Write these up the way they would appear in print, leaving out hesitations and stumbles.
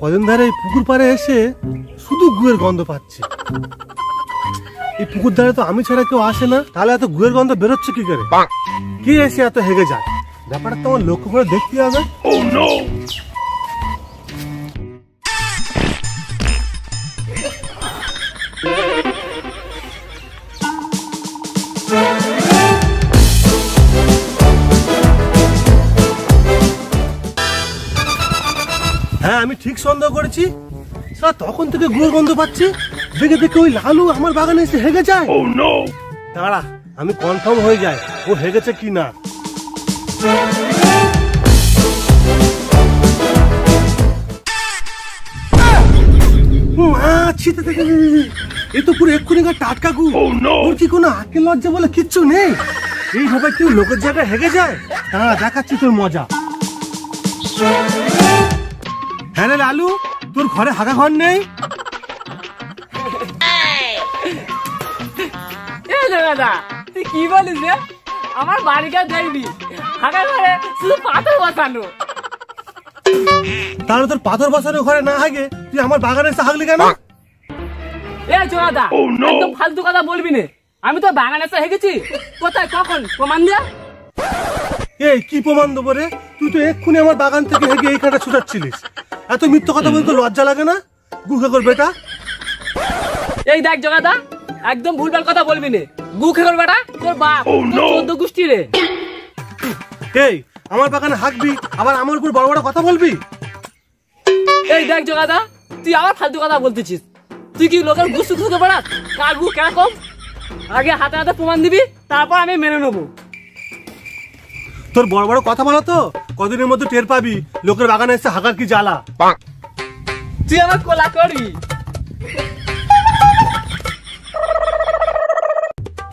কদিন ধরে এই পুকুর পাড়ে এসে শুধু গুয়ের গন্ধ পাচ্ছি। এই পুকুর ধারে তো আমি ছাড়া কেউ আসে না, তাহলে এত গুয়ের গন্ধ বেরোচ্ছে কি করে? কে এসে এত হেগে যায়? ব্যাপারটা তো আমার লক্ষ্য করে দেখতে হবে। হ্যাঁ, আমি ঠিক সন্দেহ করেছি। তখন থেকে গুয়ের গন্ধ পাচ্ছি। দেখে দেখে ওই লালু আমার বাগানে এসে হেগে যায়। দাঁড়া, আমি কনফার্ম হয়ে যাই ও হেগেছে কি না। এ তো পুরো এক্ষুনি টাটকা গু। ওর কি কোনো আকেল লজ্জা বলে কিচ্ছু নেই? এইভাবে কেউ লোকের জায়গায় হেগে যায়? দাঁড়া, দেখাচ্ছি তোর মজা। হ্যাঁ রে লালু, তোর ঘরে হাগা ঘর নেই? দাদা তুই কি বলিস রে? আমার বাড়িটা দেখবি হাগা ঘরে শুধু পাথর বসানো। তাহলে তোর পাথর বসানো ঘরে না হাগে তুই আমার বাগানে এসে হাগলি কেন? এ জোড়াদা, একদম ফালতু কথা বলবি না। আমি তো বাগানে এসে হেগেছি। কোথায়, কখন? প্রমাণ দে। এই কি প্রমাণ দেবো রে? তুই তো এক্ষুনি আমার বাগান থেকে হেগে এইখানে ছুটাচ্ছিলিস। এত মিথ্যা কথা বলতে লজ্জা লাগে না? গুখে কর বেটা। এই দেখ জোড়াদা, একদম ভুলভাল কথা বলবি না। গুখে কর বেটা, তোর বাপ 14 গোষ্ঠী রে। এই আমার বাগানে হাগবি, আবার আমার উপর বড় বড় কথা বলবি? এই দেখ জোড়াদা, তুই আবার ফালতু কথা বলতেছিস। তুই কি লোকের গুস্তু খুঁজে বেড়াস? কার গু কেরকম? আগে হাতে হাতে প্রমাণ দিবি, তারপর আমি মেনে নেবো। তোর বড় বড় কথা বলো তো, কদিনের মধ্যে টের পাবি লোকের বাগানে এসে হাগার কি জ্বালা। তুই আমার কোলা করবি?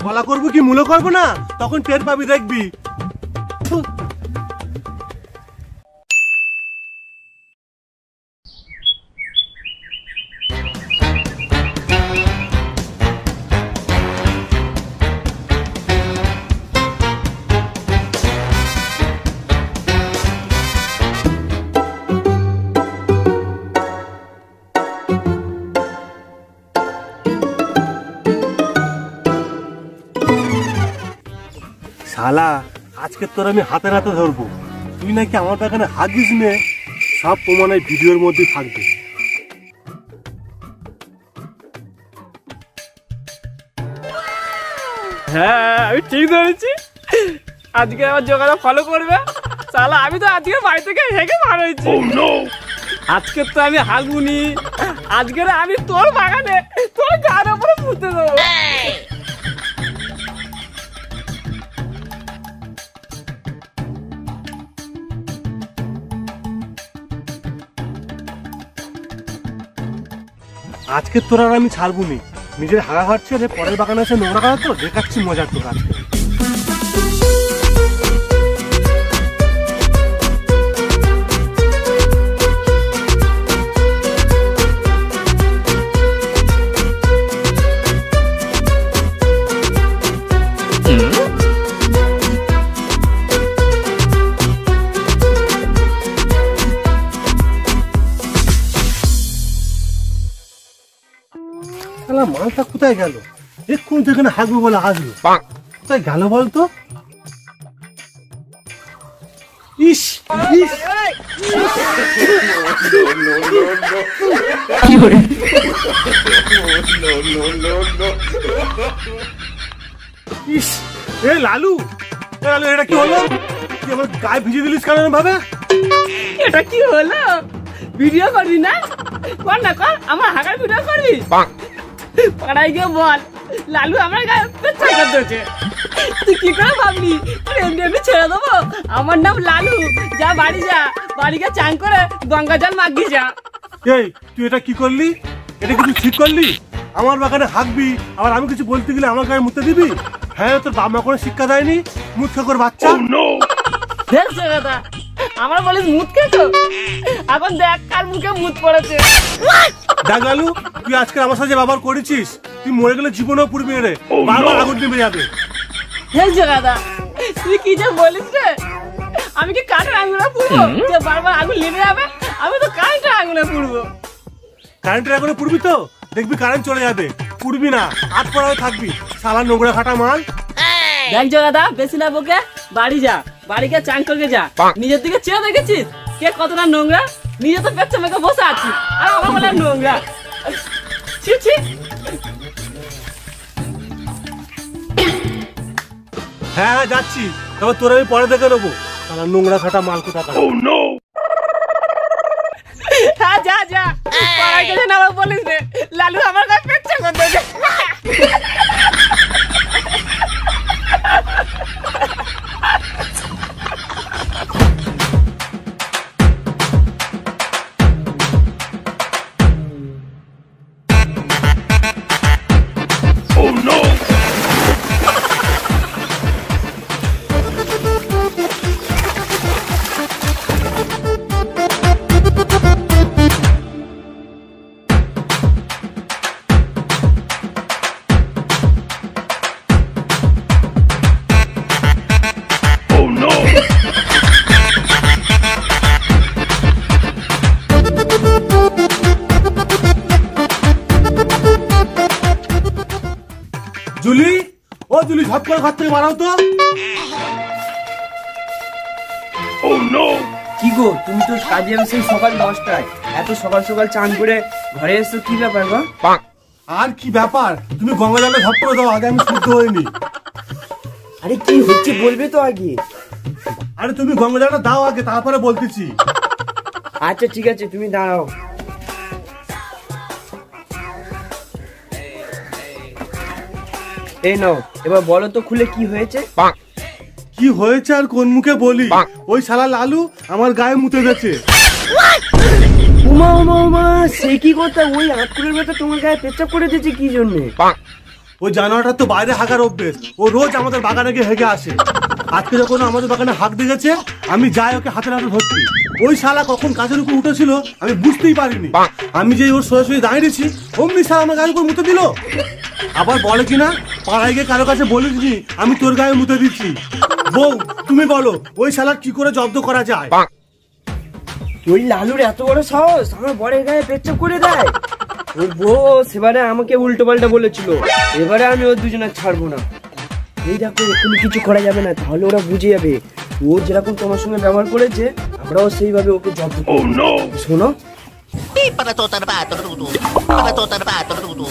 বলা করবো কি মূল্য করবো না, তখন টের পাবি, দেখবি। শালা, আজকে তোর আমি হাতে হাতে ধরবো। তুই নাকি আমার বাগানে হাগিস নে, সব প্রমাণ এই ভিডিওর মধ্যে থাকবে। হ্যাঁ, আমি ঠিক ধরেছি। আজকে আমার জোগাড়া ফলো করবে। শালা, আমি তো আজকে বাড়ি থেকে হেগে বার হয়েছি। আজকে তো আমি হাগুনি, আজকে আমি তোর বাগানে তোর গার উপরে পুঁতে দেবো। আজকে তোর আর আমি ছাড়বো নি। নিজের হাগা ঘর ছেড়ে পরের বাগানে এসে নোংরা করা তো দেখাচ্ছি মজার তোর আজকে। মালটা কোথায় গেল? এক্ষুনি তো এখানে হাগবো বলে আসলো, কোথায় গেল বলতো? ইস ইস, ইস, এ লালু, এটা কি হলো? তুই আমার গায়ে ভিজে দিলিস কেন ভাবে? এটা কি হলো? ভিডিও করবি না? কর না, কর। আমার হাগার ভিডিও করবি? পাড়ায় গিয়ে বল লালু আমার গায়ে পেচ্ছাপ করতেছে। তুই কি করে ভাবলি এমনি এমনি ছেড়ে দেবো? আমার নাম লালু। যা বাড়ি যা, বাড়ি গিয়ে চান করে গঙ্গা জল মাগি যা। এই তুই এটা কি করলি? এটা কি তুই ঠিক করলি? আমার বাগানে হাগবি, আবার আমি কিছু বলতে গেলে আমার গায়ে মুতে দিবি? হ্যাঁ, তোর বাপ মা করে শিক্ষা দেয়নি? মুখ খাকর বাচ্চা। দাদা, আমার বলিস মুত খেতো? এখন দেখ কার মুখে মুত পড়েছে। দেখ লালু, তুই আজকে আমার সাথে ব্যবহার করেছিস, তুই মরে গেলে জীবনেও পুড়বি রে, বারবার আগুন নিভে যাবে। দাদা, তুই কি যে বলিস রে? আমি কি কাঠের আঙুলে পুড়বো যে বারবার আগুন নিভে যাবে? আমি তো কারেন্টের আগুনে পুড়বো। কারেন্টের আগুনে পুড়বি তো দেখবি কারেন্ট চলে যাবে, পুড়বি না, হাত পড়াও থাকবি, শালা নোংরা খাটা মাল। দেখ জগাদা, বেশি না বকে বাড়ি যা, বাড়িকে চান করে যা। নিজের দিকে চেয়ে দেখেছিস কে কতটা নোংরা? নিজে তো পেচ্ছা মেখে বসে আছিস আর আমার বলে নোংরা। ছি ছি। হ্যাঁ হ্যাঁ যাচ্ছি, তবে তোর আমি পরে দেখে নেবো, শালা নোংরা খাটা মাল কোথাকার। হ্যাঁ যা যা, পাড়ায় গেলে না আমার বলিস রে, লালু আমার গায়ে পেচ্ছা করতে। জুলি, ও জুলি, ঝট করে ঘর থেকে বাড়াও তো। কি গো, তুমি তো কাজে যাবে সেই সকাল 10টায়, এত সকাল সকাল চান করে ঘরে এসছো, কি ব্যাপার গো? আর কি ব্যাপার, তুমি গঙ্গা জলে ঝট করে দাও, আগে আমি শুদ্ধ হইনি। আরে কি হচ্ছে বলবে তো আগে। আরে তুমি গঙ্গা জলটা দাও আগে, তারপরে বলতেছি। আচ্ছা ঠিক আছে, তুমি দাঁড়াও। এই নাও, এবার বলো তো খুলে কি হয়েছে। কি হয়েছে আর কোন মুখে বলি, ওই শালা লালু আমার গায়ে মুতে গেছে। উমা উমা উমা, সে কি কথা? ওই আঁকুড়ের বেটা তোমার গায়ে পেচ্ছাপ করে দিয়েছে কি জন্যে? ওই জানোয়ারটা তো বাইরে হাগার অভ্যেস, ও রোজ আমাদের বাগানে গিয়ে হেগে আসে। আজকে যখন আমাদের বাগানে হাঁক দিয়েছে, আমি যাই ওকে হাতে হাতে ধরছি। ওই শালা কখন কাজের উপর উঠেছিল আমি বুঝতেই পারিনি। আমি যে ওর সরাসরি দাঁড়িয়েছি, অমনি শালা আমার গায়ের উপর মুতে দিল। আবার বলে কিনা পাড়ায় গিয়ে কারো কাছে বলিসনি আমি তোর গায়ে মুতে দিচ্ছি। বউ তুমি বলো ওই শালার কি করে জব্দ করা যায়? ওই লালুর এত বড় সাহস আমার বরের গায়ে পেচ্ছাপ করে দেয়। ওর বউ সেবারে আমাকে উল্টো পাল্টা বলেছিল, এবারে আমি ওর দুজনের ছাড়বো না। এই দেখো, এখনই কিছু করা যাবে না, তাহলে ওরা বুঝে যাবে ও যেরকম তোমার সঙ্গে ব্যবহার করেছে, আমরাও সেইভাবে ওকে জব্দ করব। শোনো, para total pato tutu, para total pato tutu.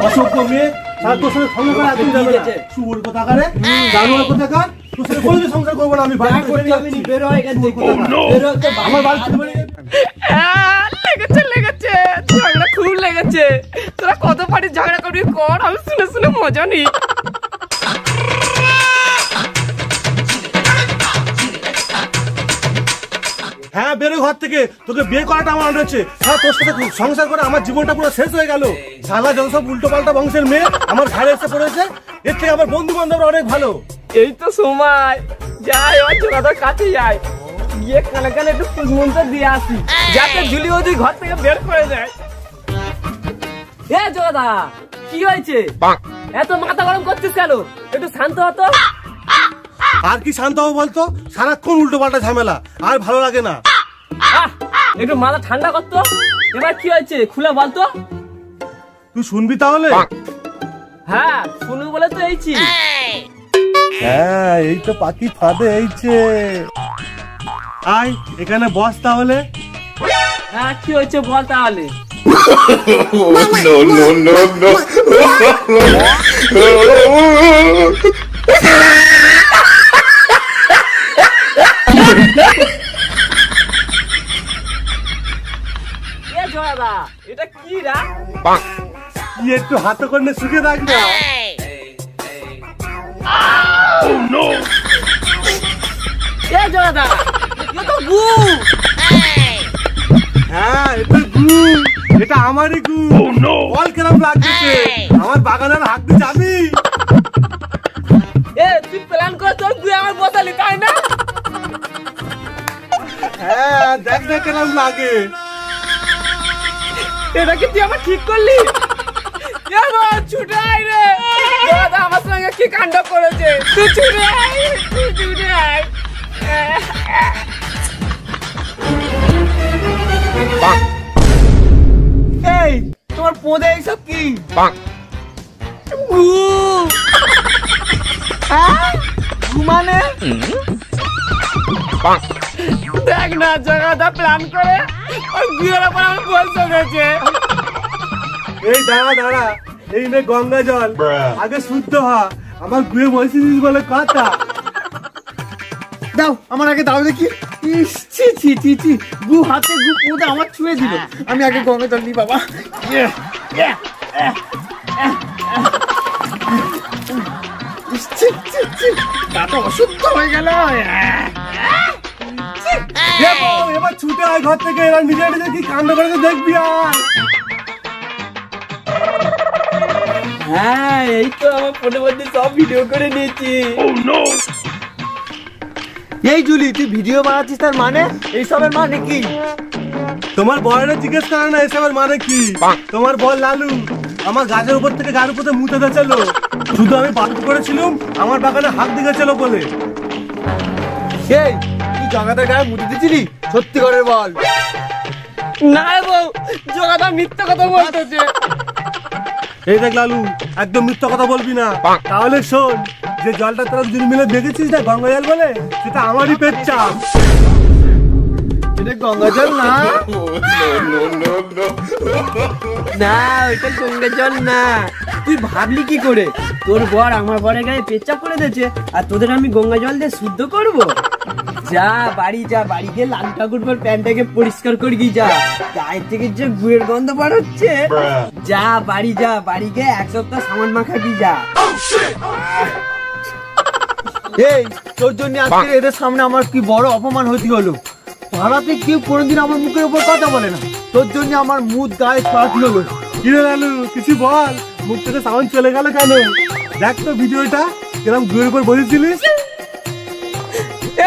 অসভ্য মেয়ে, তোর সাথে সংসার একদম যাবে না। শুয়োর কোথাকারে, জানোয়ার কোথাকার, তোর সাথে কোনো সংসার করবো না আমি। আমার বাড়ি থেকে বেরিয়ে লেগেছে লেগেছে, ঝগড়া খুব লেগেছে। তোরা কত পারি ঝগড়া করবি কর, আমি শুনে শুনে মজা নিই। হ্যাঁ বেরো ঘর থেকে, তোকে বিয়ে করাটা আমার রয়েছে। হ্যাঁ তোর সাথে সংসার করে আমার জীবনটা পুরো শেষ হয়ে গেল। শালা যত সব উল্টো পাল্টা বংশের মেয়ে আমার ঘাড়ে এসে পড়েছে, এর থেকে আমার বন্ধু বান্ধবরা অনেক ভালো। এই তো সময়, যাই ওর জোড়াদার কাছে যাই, গিয়ে কানে কানে একটু পুজমন্ত্র দিয়ে আসি, যাতে ঝুলি ওদি ঘর থেকে বের করে দেয়। এ জোড়াদা, কি হয়েছে? এত মাথা গরম করছিস কেন? একটু শান্ত হতো। আর কি শান্ত হবো বলতো, সারাক্ষণ উল্টো পাল্টা ঝামেলা, আর ভালো লাগে না। একটু মাথা ঠান্ডা করতো। এবার কি হয়েছে খুলে বলতো। তুই শুনবি তাহলে? হ্যাঁ শুনবো বলে তো এইছি। হ্যাঁ এই তো পাখি ফাঁদে এইছে। আয় এখানে বস তাহলে। হ্যাঁ কি হয়েছে বল তাহলে। No, no, no, no. এটা কি রা? কি একটু হাতে করে শুকিয়ে রাখ না। Oh no! এ জোড়াদা, এ তো গু। হ্যাঁ এটা গু, এটা আমারই গু। বল কেরম লাগছে? আমার বাগানের হাত দিয়ে যাবি? এ তুই প্ল্যান করে তোর গুয়ে আমার বসালি তাই না? হ্যাঁ, দেখ না কেরম লাগে। এটা কি তুই আমার ঠিক করলি? ছুটে আয় রে, দাদা আমার সঙ্গে কি কাণ্ড করেছে। তুই ছুটে আয়, তুই ছুটে আয়। এই তোমার পোদে এইসব কি? মানে দেখ না জায়গাটা প্ল্যান করে ওই বিয়ের উপর আমি বলতে গেছে। এই দাঁড়া দাঁড়া, এই নে গঙ্গা জল, আগে শুদ্ধ হ। আমার গুয়ে বসেছিস বলে কথা। দাও আমার আগে দাও দেখি। ইস, ছি ছি ছি ছি, গু হাতে গু পোদে আমার ছুঁয়ে দিল। আমি আগে গঙ্গা জল নিই বাবা। ইস, ছি ছি ছি, দাঁতটা অশুদ্ধ হয়ে গেল। এবার ছুটে আয় ঘর থেকে, এবার নিজে নিজে কি কাণ্ড করে দেখবি। আর হ্যাঁ, এই তো আমার ফোনের মধ্যে সব ভিডিও করে নিয়েছি। এই জুলি, তুই ভিডিও বানাচ্ছিস, তার মানে এইসবের মানে কি? তোমার বয়রা জিজ্ঞেস করে না এসবের মানে কি। তোমার বল লালু আমার গাছের উপর থেকে গাড়ির উপরে মুতে দিয়েছিল, শুধু আমি বাধ্য করেছিলাম আমার বাগানে হাত দিয়েছিল বলে। এই তুই জগাদের গায়ে মুতে দিছিলি? সত্যি করে বল। না বউ, জগাটা মিথ্যা কথা বলতেছে। এই দেখ লালু, একদম মিথ্যা কথা বলবি না। তাহলে শোন, যে জলটা তোরা দুজন মিলে দেখেছিস না গঙ্গা জল বলে, সেটা আমারই পেচ্ছা। এটা গঙ্গা জল না, না ওইটা গঙ্গা জল না। তুই ভাবলি কি করে? তোর বর আমার বরের গায়ে পেচ্ছাপ করে দিয়েছে, আর তোদের আমি গঙ্গা জল দিয়ে শুদ্ধ করব? যা বাড়ি যা, বাড়ি গিয়ে লাল ঠাকুর প্যান্টটাকে পরিষ্কার করে গিয়ে যা। গায়ে থেকে যে গুয়ের গন্ধ বার হচ্ছে, যা বাড়ি যা, বাড়ি গিয়ে এক সপ্তাহ সামান মাখাবি যা। এই তোর জন্য আজকে এদের সামনে আমার কি বড় অপমান হতে হলো। পাড়াতে কেউ কোনোদিন আমার মুখের উপর কথা বলে না, তোর জন্য আমার মুখ গায়ে ছড়াতে হলো। কি রে লালু, কিছু বল, মুখ থেকে সাউন্ড চলে গেল কেন? দেখ তো ভিডিওটা কিরম গুয়ের উপর বসেছিলিস।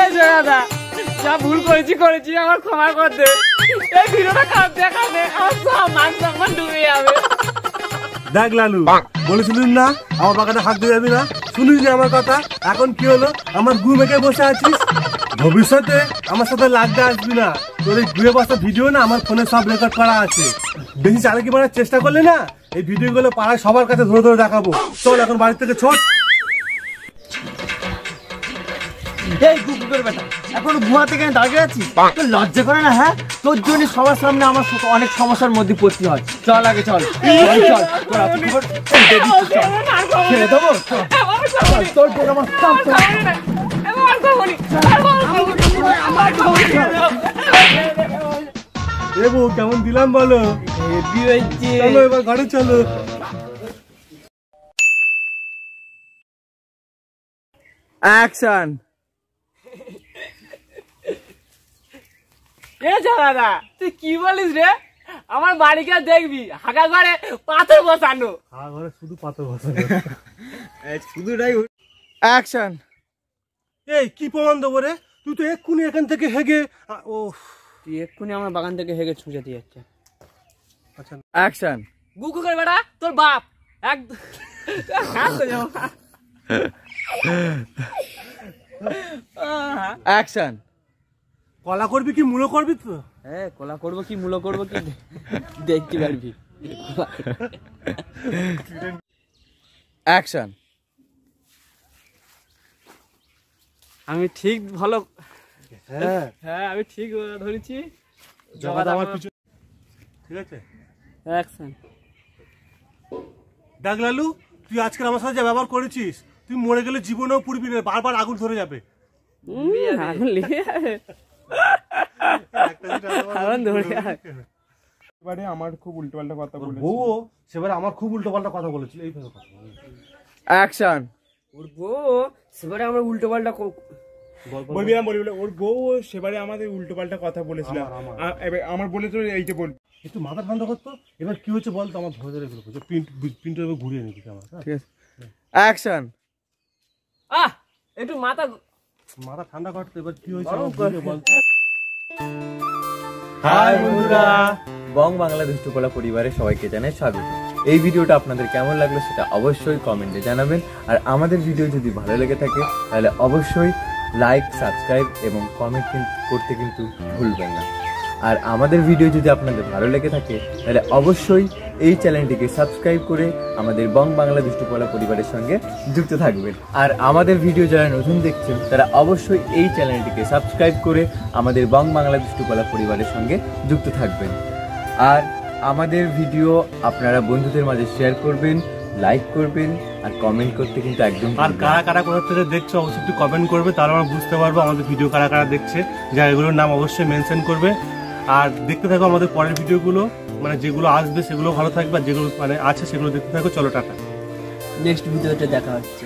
এই জগাদা, যা ভুল করেছি করেছি, আমার ক্ষমা করে দে। এই ভিডিওটা খারাপ দেখাবে, আমার সব মান সম্মান ডুবে যাবে। দেখ লালু, বলেছিলিস না আমার বাগানে হাত দিয়ে যাবি না, শুনিস না আমার কথা। এখন কি হলো, আমার গু মেখে বসে আছিস। ভবিষ্যতে আমার সাথে লাগতে আসবি না। তোর এই গুয়ে বসা ভিডিও না আমার ফোনে সব রেকর্ড করা আছে। বেশি চালাকি মারার চেষ্টা করলে না, এই ভিডিওগুলো পাড়ায় সবার কাছে ধরে ধরে দেখাবো। চল এখন বাড়ি থেকে ছোট। এই কুকুরের বেটা, এখন গুহা থেকে দাঁড়িয়ে আছিস? তোর লজ্জা করে না? হ্যাঁ, তোর জন্য সবার সামনে আমার অনেক সমস্যার মধ্যে পড়তে হয়। চল আগে চল, চল তোর ছেড়ে দেবো। তোর জন্য আমার এবো কেমন দিলাম বলো? চলো এবার ঘরে চলো। অ্যাকশন। এ জগাদা, তুই কি বলিস রে? আমার বাড়িকে দেখবি হাগা ঘরে পাথর বসানো। ঘরে শুধু পাথর বসানো, শুধুটাই অ্যাকশন। এই কি প্রমাণ দেবো রে? তুই তো এক্ষুনি এখান থেকে হেগে। ও তুই এক্ষুনি আমার বাগান থেকে হেগে ছুঁচে দিয়ে যাচ্ছে। আচ্ছা অ্যাকশন। গুকু করে বেটা, তোর বাপ একদম অ্যাকশন। কলা করবি কি মূলো করবি? তো হ্যাঁ, কলা করবো কি মূলো করবো কি দেখতে পারবি। অ্যাকশন। আমি ঠিক ভালো, হ্যাঁ হ্যাঁ আমি ঠিক ধরেছি। জগাদা আমার পিছু, ঠিক আছে? অ্যাকশন। দেখ লালু, তুই আজকে আমার সাথে যা ব্যবহার করেছিস, তুই মরে গেলে জীবনেও পুড়বি না, বারবার আগুন ধরে যাবে। এবারে আমার খুব উল্টোপাল্টা কথা বলেছে। বউও সেবারে আমার খুব উল্টো পাল্টা কথা বলেছিল। এই কথা অ্যাকশন। ওর বউ সেবারে আমার উল্টো পাল্টা বলবি না, বলবি না। ওর বউ সেবারে আমাদের উল্টোপাল্টা কথা বলেছিল। আমার বলে তো এইটা বল। একটু মাথা ঠান্ডা করতো। এবার কি হচ্ছে বলতো, আমার ধরে ধরে এগুলো করছে, পিন্টু এবার ঘুরিয়ে নিবি আমার। ঠিক আছে, অ্যাকশন। একটু মাথা ঠান্ডা করতো। এবার কি হয়েছে গরম আমার ঘুরিয়ে করে। বলতো। হাই বন্ধুরা, বং বাংলা দুষ্টুকলা পরিবারের সবাইকে জানাই স্বাগত। এই ভিডিওটা আপনাদের কেমন লাগলো সেটা অবশ্যই কমেন্টে জানাবেন। আর আমাদের ভিডিও যদি ভালো লেগে থাকে তাহলে অবশ্যই লাইক, সাবস্ক্রাইব এবং কমেন্ট করতে কিন্তু ভুলবেন না। আর আমাদের ভিডিও যদি আপনাদের ভালো লেগে থাকে তাহলে অবশ্যই এই চ্যানেলটিকে সাবস্ক্রাইব করে আমাদের বং বাংলা দুষ্টুকলা পরিবারের সঙ্গে যুক্ত থাকবেন। আর আমাদের ভিডিও যারা নতুন দেখছেন তারা অবশ্যই এই চ্যানেলটিকে সাবস্ক্রাইব করে আমাদের বং বাংলা দুষ্টুকলা পরিবারের সঙ্গে যুক্ত থাকবেন। আর আমাদের ভিডিও আপনারা বন্ধুদের মাঝে শেয়ার করবেন, লাইক করবেন আর কমেন্ট করতে কিন্তু একদম আর কারা কারা কোথা থেকে দেখছো অবশ্যই একটু কমেন্ট করবে, তাহলে আমরা বুঝতে পারবো আমাদের ভিডিও কারা কারা দেখছে। যা এগুলোর নাম অবশ্যই মেনশন করবে। আর দেখতে থাকো আমাদের পরের ভিডিওগুলো, মানে যেগুলো আসবে সেগুলো ভালো থাকবে, আর যেগুলো মানে আছে সেগুলো দেখতে থাকো। চলো টাটা। নেক্সট ভিডিওতে দেখা হচ্ছে।